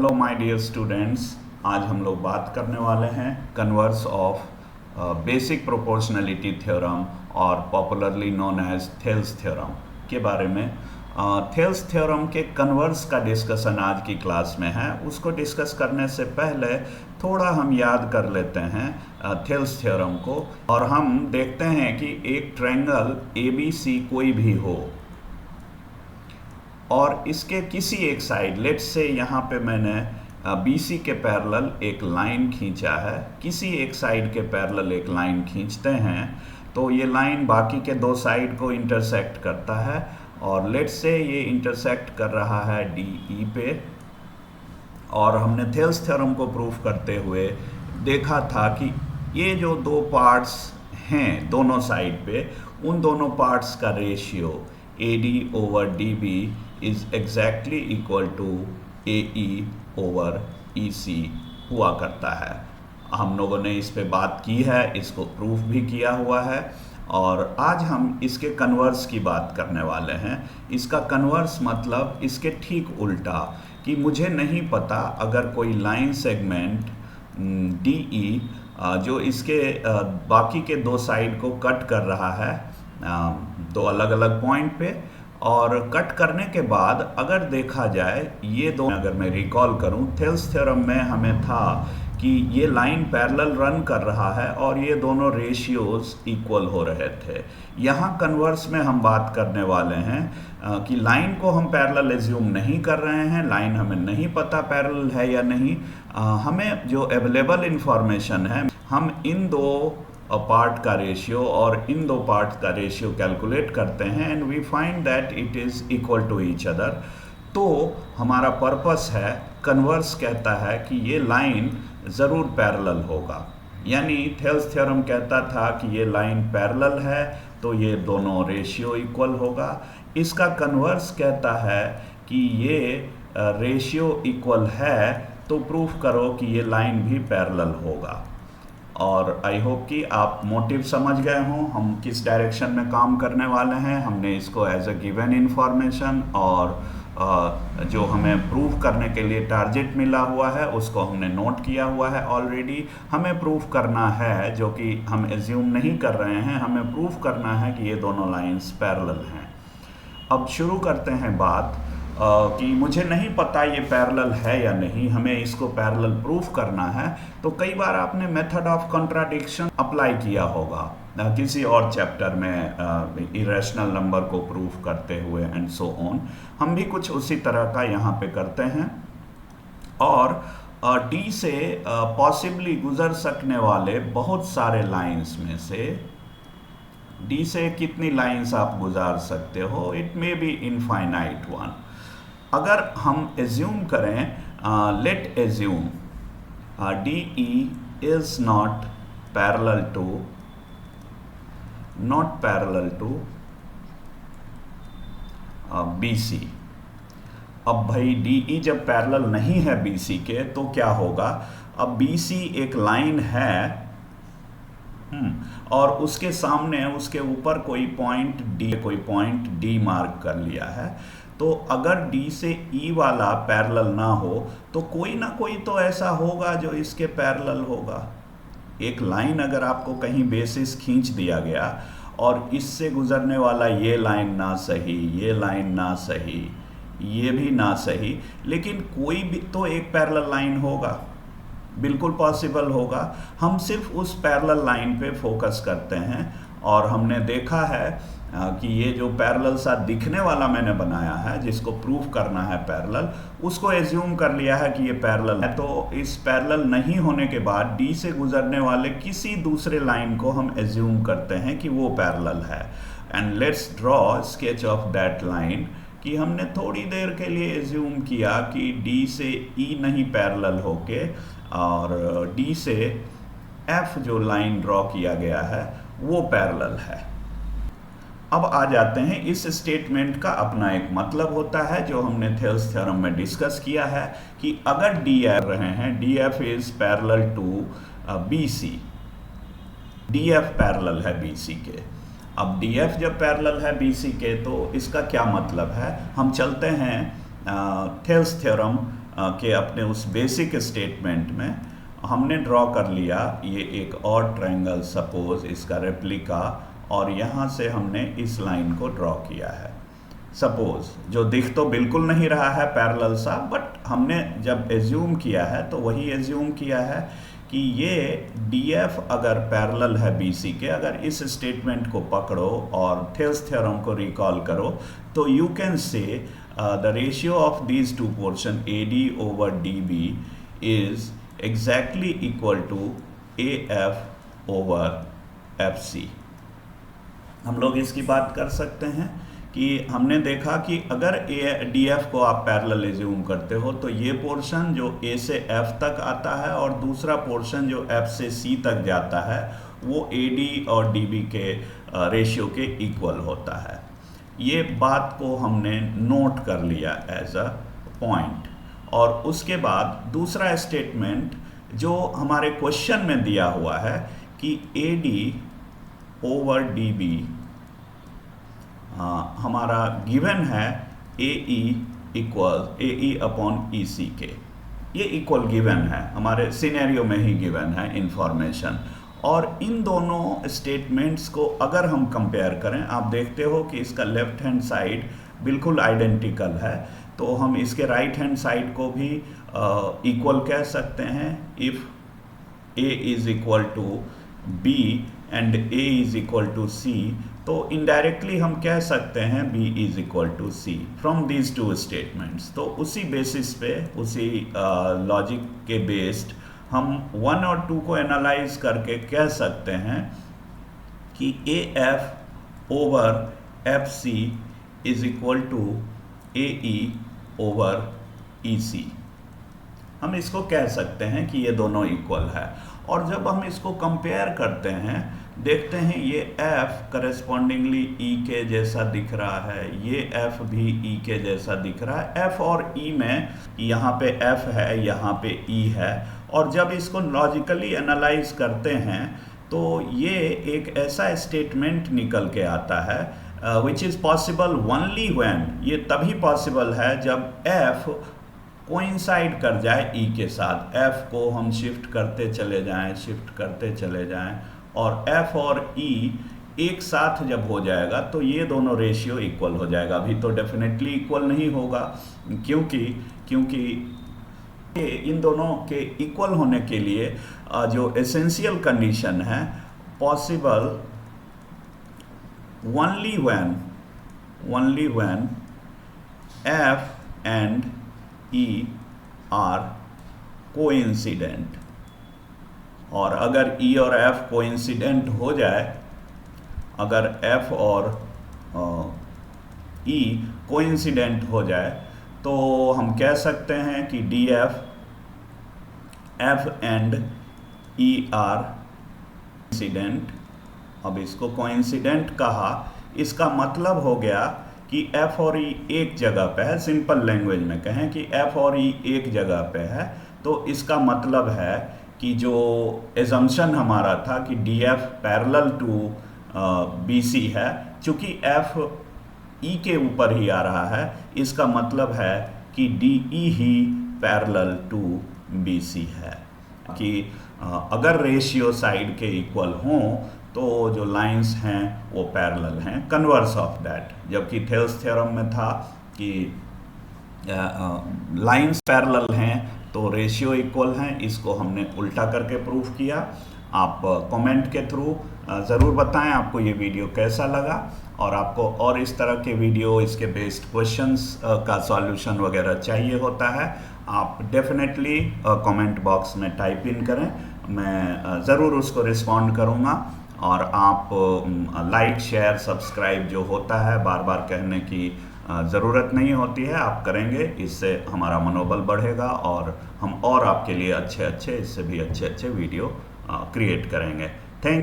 Hello my dear students. आज हम लोग बात करने वाले हैं converse of basic proportionality theorem और popularly known as Thales theorem के बारे में। थेल्स थ्योरम के कन्वर्स का डिस्कशन आज की क्लास में है। उसको डिस्कस करने से पहले थोड़ा हम याद कर लेते हैं थेल्स थ्योरम को, और हम देखते हैं कि एक ट्रायंगल ABC कोई भी हो और इसके किसी एक साइड, लेट्स से यहाँ पे मैंने BC के पैरेलल एक लाइन खींचा है, किसी एक साइड के पैरेलल एक लाइन खींचते हैं तो ये लाइन बाकी के दो साइड को इंटरसेक्ट करता है, और लेट्स से ये इंटरसेक्ट कर रहा है DE पे। और हमने थेल्स थ्योरम को प्रूफ करते हुए देखा था कि ये जो दो पार्ट्स हैं दोनों साइड पे, उन दोनों पार्ट्स का ratio AD/DB is exactly equal to AE/EC हुआ करता है। हम लोगों ने इस पे बात की है, इसको प्रूफ भी किया हुआ है, और आज हम इसके कन्वर्स की बात करने वाले हैं। इसका कन्वर्स मतलब इसके ठीक उल्टा, कि मुझे नहीं पता अगर कोई लाइन सेगमेंट DE जो इसके बाकी के दो साइड को कट कर रहा है दो अलग अलग पॉइंट पे, और कट करने के बाद अगर देखा जाए ये दो, अगर मैं रिकॉल करूं थेल्स थ्योरम में हमें था कि ये लाइन पैरेलल रन कर रहा है और ये दोनों रेशियोज इक्वल हो रहे थे। यहाँ कन्वर्स में हम बात करने वाले हैं कि लाइन को हम पैरेलल एज्यूम नहीं कर रहे हैं, लाइन हमें नहीं पता पैरेलल है या नहीं। हमें जो अवेलेबल इंफॉर्मेशन है, हम इन दो पार्ट का रेशियो और इन दो पार्ट का रेशियो कैलकुलेट करते हैं and we find that it is equal to each other. तो हमारा पर्पस है, कन्वर्स कहता है कि ये लाइन ज़रूर पैरेलल होगा, यानी थेल्स थ्योरम कहता था कि ये लाइन पैरेलल है तो ये दोनों रेशियो इक्वल होगा। इसका कन्वर्स कहता है कि ये रेशियो इक्वल है तो प्रूफ करो कि ये लाइन भी पैरेलल होगा। और आई होप कि आप मोटिव समझ गए हों, हम किस डायरेक्शन में काम करने वाले हैं। हमने इसको एज अ गिवन इंफॉर्मेशन, और जो हमें प्रूफ करने के लिए टारगेट मिला हुआ है उसको हमने नोट किया हुआ है ऑलरेडी। हमें प्रूफ करना है, जो कि हम एज्यूम नहीं कर रहे हैं, हमें प्रूफ करना है कि ये दोनों लाइंस पैरेलल हैं। अब शुरू करते हैं बात कि मुझे नहीं पता ये पैरेलल है या नहीं, हमें इसको पैरेलल प्रूफ करना है। तो कई बार आपने मेथड ऑफ कॉन्ट्राडिक्शन अप्लाई किया होगा किसी और चैप्टर में, इरेशनल नंबर को प्रूफ करते हुए एंड सो ऑन। हम भी कुछ उसी तरह का यहाँ पे करते हैं, और D से पॉसिबली गुजर सकने वाले बहुत सारे लाइंस में से D से कितनी लाइंस आप गुजार सकते हो, it may be infinite one. अगर हम एज्यूम करें, late assume DE is not parallel to BC। अब भाई DE जब पैरेलल नहीं है BC के तो क्या होगा? अब BC एक लाइन है और उसके सामने, उसके ऊपर कोई पॉइंट D मार्क कर लिया है। तो अगर D से E वाला पैरेलल ना हो तो कोई ना कोई तो ऐसा होगा जो इसके पैरेलल होगा। एक लाइन अगर आपको कहीं बेसिस खींच दिया गया और इससे गुजरने वाला ये लाइन ना सही, ये लाइन ना सही, ये भी ना सही, लेकिन कोई भी तो एक पैरेलल लाइन होगा, बिल्कुल पॉसिबल होगा। हम सिर्फ उस पैरेलल लाइन पे फोकस करते हैं, और हमने देखा है कि ये जो पैरेलल सा दिखने वाला मैंने बनाया है, जिसको प्रूफ करना है पैरेलल, उसको एज्यूम कर लिया है कि ये पैरेलल है। तो इस पैरेलल नहीं होने के बाद D से गुजरने वाले किसी दूसरे लाइन को हम एज्यूम करते हैं कि वो पैरेलल है। And let's draw sketch of that line, कि हमने थोड़ी देर के लिए एज्यूम किया कि D से E नहीं पैरेलल होके, और D से F जो लाइन ड्रॉ किया गया है वो पैरेलल है। अब आ जाते हैं, इस स्टेटमेंट का अपना एक मतलब होता है जो हमने थेल्स थ्योरम में डिस्कस किया है, कि अगर DF रहे हैं, DF is parallel to BC, DF parallel है BC के। अब DF जब पैरेलल है BC के तो इसका क्या मतलब है? हम चलते हैं थेल्स थ्योरम के अपने उस बेसिक स्टेटमेंट में हमने ड्रॉ कर लिया ये एक और ट्रायंगल, सपोज इसका रेप्लिका, और यहाँ से हमने इस लाइन को ड्रॉ किया है। सपोज जो दिख तो बिल्कुल नहीं रहा है पैरेलल सा, बट हमने जब एज्यूम किया है तो वही एज्यूम किया है कि ये DF अगर पैरेलल है BC के, अगर इस स्टेटमेंट को पकड़ो और थेल्स थ्योरम को रिकॉल करो तो you can say the ratio of these two portion AD over DB is exactly equal to AF over FC। हम लोग इसकी बात कर सकते हैं कि हमने देखा कि अगर DF को आप पैरेलल एज्यूम करते हो तो ये पोर्शन जो A से F तक आता है और दूसरा पोर्शन जो F से C तक जाता है वो AD और DB के रेशियो के इक्वल होता है। ये बात को हमने नोट कर लिया एज अ पॉइंट। और उसके बाद दूसरा स्टेटमेंट जो हमारे क्वेश्चन में दिया हुआ है कि AD ओवर DB हमारा गिवन है AE अपॉन EC के, ये इक्वल गिवन है, हमारे सिनेरियो में ही गिवन है इंफॉर्मेशन। और इन दोनों स्टेटमेंट्स को अगर हम कंपेयर करें, आप देखते हो कि इसका लेफ्ट हैंड साइड बिल्कुल आइडेंटिकल है, तो हम इसके राइट हैंड साइड को भी इक्वल कह सकते हैं। If A is equal to B and A is equal to C, तो इनडायरेक्टली हम कह सकते हैं B is equal to C from these two statements. तो उसी बेसिस पे, उसी लॉजिक के बेस्ड हम 1 और 2 को एनालाइज करके कह सकते हैं कि AF over FC is equal to AE over EC। हम इसको कह सकते हैं कि ये दोनों इक्वल है। और जब हम इसको कंपेयर करते हैं, देखते हैं ये F करस्पॉन्डिंगली E के जैसा दिख रहा है, ये F भी E के जैसा दिख रहा है। F और E में यहाँ पे F है, यहाँ पे E है, और जब इसको लॉजिकली एनालाइज करते हैं तो ये एक ऐसा स्टेटमेंट निकल के आता है which is possible only when, ये तभी पॉसिबल है जब F कोइंसाइड कर जाए E के साथ। F को हम शिफ्ट करते चले जाएं और F और E एक साथ जब हो जाएगा तो ये दोनों रेशियो इक्वल हो जाएगा। अभी तो डेफिनेटली इक्वल नहीं होगा, क्योंकि इन दोनों के इक्वल होने के लिए जो एसेंशियल कंडीशन है, possible only when F and E are coincident. और अगर E और F कोइंसिडेंट हो जाए, अगर F और E कोइंसिडेंट हो जाए तो हम कह सकते हैं कि DF F and E are coincident. अब इसको कोइंसिडेंट कहा, इसका मतलब हो गया कि F और E एक जगह पे है। सिंपल लैंग्वेज में कहें कि F और E एक जगह पे है, तो इसका मतलब है कि जो एजम्पशन हमारा था कि DF पैरेलल टू BC है, चूँकि F E के ऊपर ही आ रहा है, इसका मतलब है कि DE ही पैरेलल टू BC है। कि अगर रेशियो साइड के इक्वल हों तो जो लाइंस हैं वो पैरेलल हैं, कन्वर्स ऑफ दैट। जबकि थेल्स थ्योरम में था कि लाइंस पैरेलल हैं तो रेशियो इक्वल हैं, इसको हमने उल्टा करके प्रूफ किया। आप कमेंट के थ्रू ज़रूर बताएं आपको ये वीडियो कैसा लगा, और आपको और इस तरह के वीडियो, इसके बेस्ड क्वेश्चंस का सॉल्यूशन वगैरह चाहिए होता है, आप डेफिनेटली कमेंट बॉक्स में टाइप इन करें, मैं ज़रूर उसको रिस्पॉन्ड करूँगा। और आप लाइक, शेयर, सब्सक्राइब जो होता है बार बार कहने की ज़रूरत नहीं होती है, आप करेंगे, इससे हमारा मनोबल बढ़ेगा और हम और आपके लिए अच्छे इससे भी अच्छे वीडियो क्रिएट करेंगे।